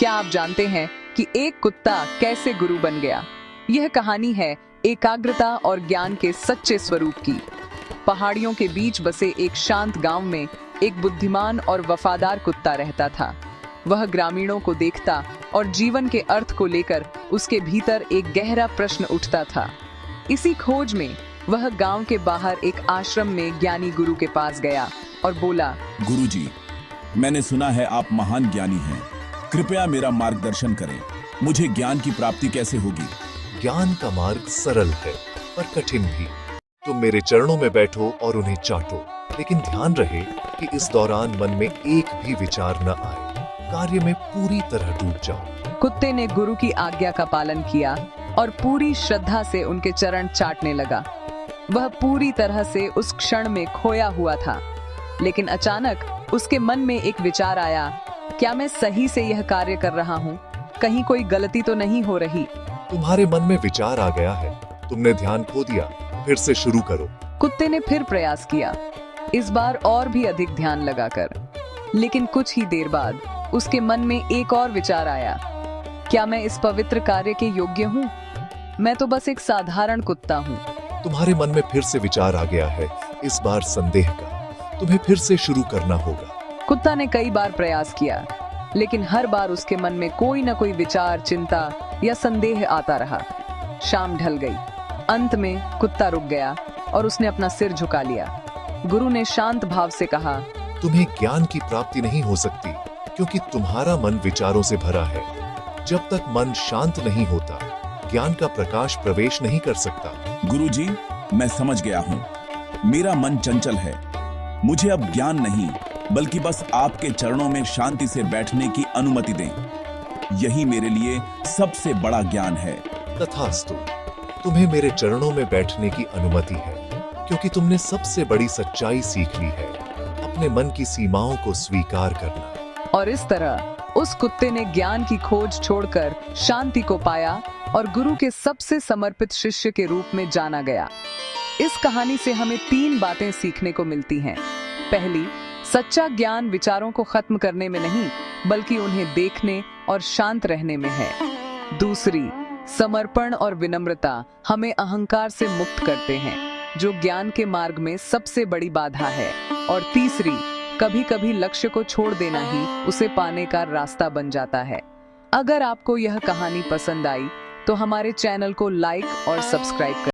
क्या आप जानते हैं कि एक कुत्ता कैसे गुरु बन गया? यह कहानी है एकाग्रता और ज्ञान के सच्चे स्वरूप की। पहाड़ियों के बीच बसे एक शांत गांव में एक बुद्धिमान और वफादार कुत्ता रहता था। वह ग्रामीणों को देखता और जीवन के अर्थ को लेकर उसके भीतर एक गहरा प्रश्न उठता था। इसी खोज में वह गांव के बाहर एक आश्रम में ज्ञानी गुरु के पास गया और बोला, गुरुजी, मैंने सुना है आप महान ज्ञानी हैं। कृपया मेरा मार्गदर्शन करें। मुझे ज्ञान की प्राप्ति कैसे होगी? ज्ञान का मार्ग सरल है पर कठिन भी। तुम मेरे चरणों में बैठो और उन्हें चाटो, लेकिन ध्यान रहे कि इस दौरान मन में एक भी विचार न आए। कार्य में पूरी तरह डूब जाओ। कुत्ते ने गुरु की आज्ञा का पालन किया और पूरी श्रद्धा से उनके चरण चाटने लगा। वह पूरी तरह से उस क्षण में खोया हुआ था, लेकिन अचानक उसके मन में एक विचार आया, क्या मैं सही से यह कार्य कर रहा हूँ? कहीं कोई गलती तो नहीं हो रही? तुम्हारे मन में विचार आ गया है, तुमने ध्यान खो दिया, फिर से शुरू करो। कुत्ते ने फिर प्रयास किया, इस बार और भी अधिक ध्यान लगाकर। लेकिन कुछ ही देर बाद उसके मन में एक और विचार आया, क्या मैं इस पवित्र कार्य के योग्य हूँ? मैं तो बस एक साधारण कुत्ता हूँ। तुम्हारे मन में फिर से विचार आ गया है, इस बार संदेह का। तुम्हें फिर से शुरू करना होगा। कुत्ता ने कई बार प्रयास किया, लेकिन हर बार उसके मन में कोई न कोई विचार, चिंता या संदेह आता रहा। शाम ढल गई। अंत में कुत्ता रुक गया और उसने अपना सिर झुका लिया। गुरु ने शांत भाव से कहा, तुम्हें ज्ञान की प्राप्ति नहीं हो सकती, क्योंकि तुम्हारा मन विचारों से भरा है। जब तक मन शांत नहीं होता, ज्ञान का प्रकाश प्रवेश नहीं कर सकता। गुरुजी, मैं समझ गया हूँ। मेरा मन चंचल है। मुझे अब ज्ञान नहीं, बल्कि बस आपके चरणों में शांति से बैठने की अनुमति दें। यही मेरे लिए सबसे बड़ा ज्ञान है। तथास्तु। तुम्हें मेरे चरणों में बैठने की अनुमति है, क्योंकि तुमने सबसे बड़ी सच्चाई सीख ली है, अपने मन की सीमाओं को स्वीकार करना। और इस तरह उस कुत्ते ने ज्ञान की खोज छोड़कर शांति को पाया और गुरु के सबसे समर्पित शिष्य के रूप में जाना गया। इस कहानी से हमें 3 बातें सीखने को मिलती हैं। पहली, सच्चा ज्ञान विचारों को खत्म करने में नहीं, बल्कि उन्हें देखने और शांत रहने में है। दूसरी, समर्पण और विनम्रता हमें अहंकार से मुक्त करते हैं, जो ज्ञान के मार्ग में सबसे बड़ी बाधा है। और तीसरी, कभी कभी लक्ष्य को छोड़ देना ही उसे पाने का रास्ता बन जाता है। अगर आपको यह कहानी पसंद आई तो हमारे चैनल को लाइक और सब्सक्राइब करें।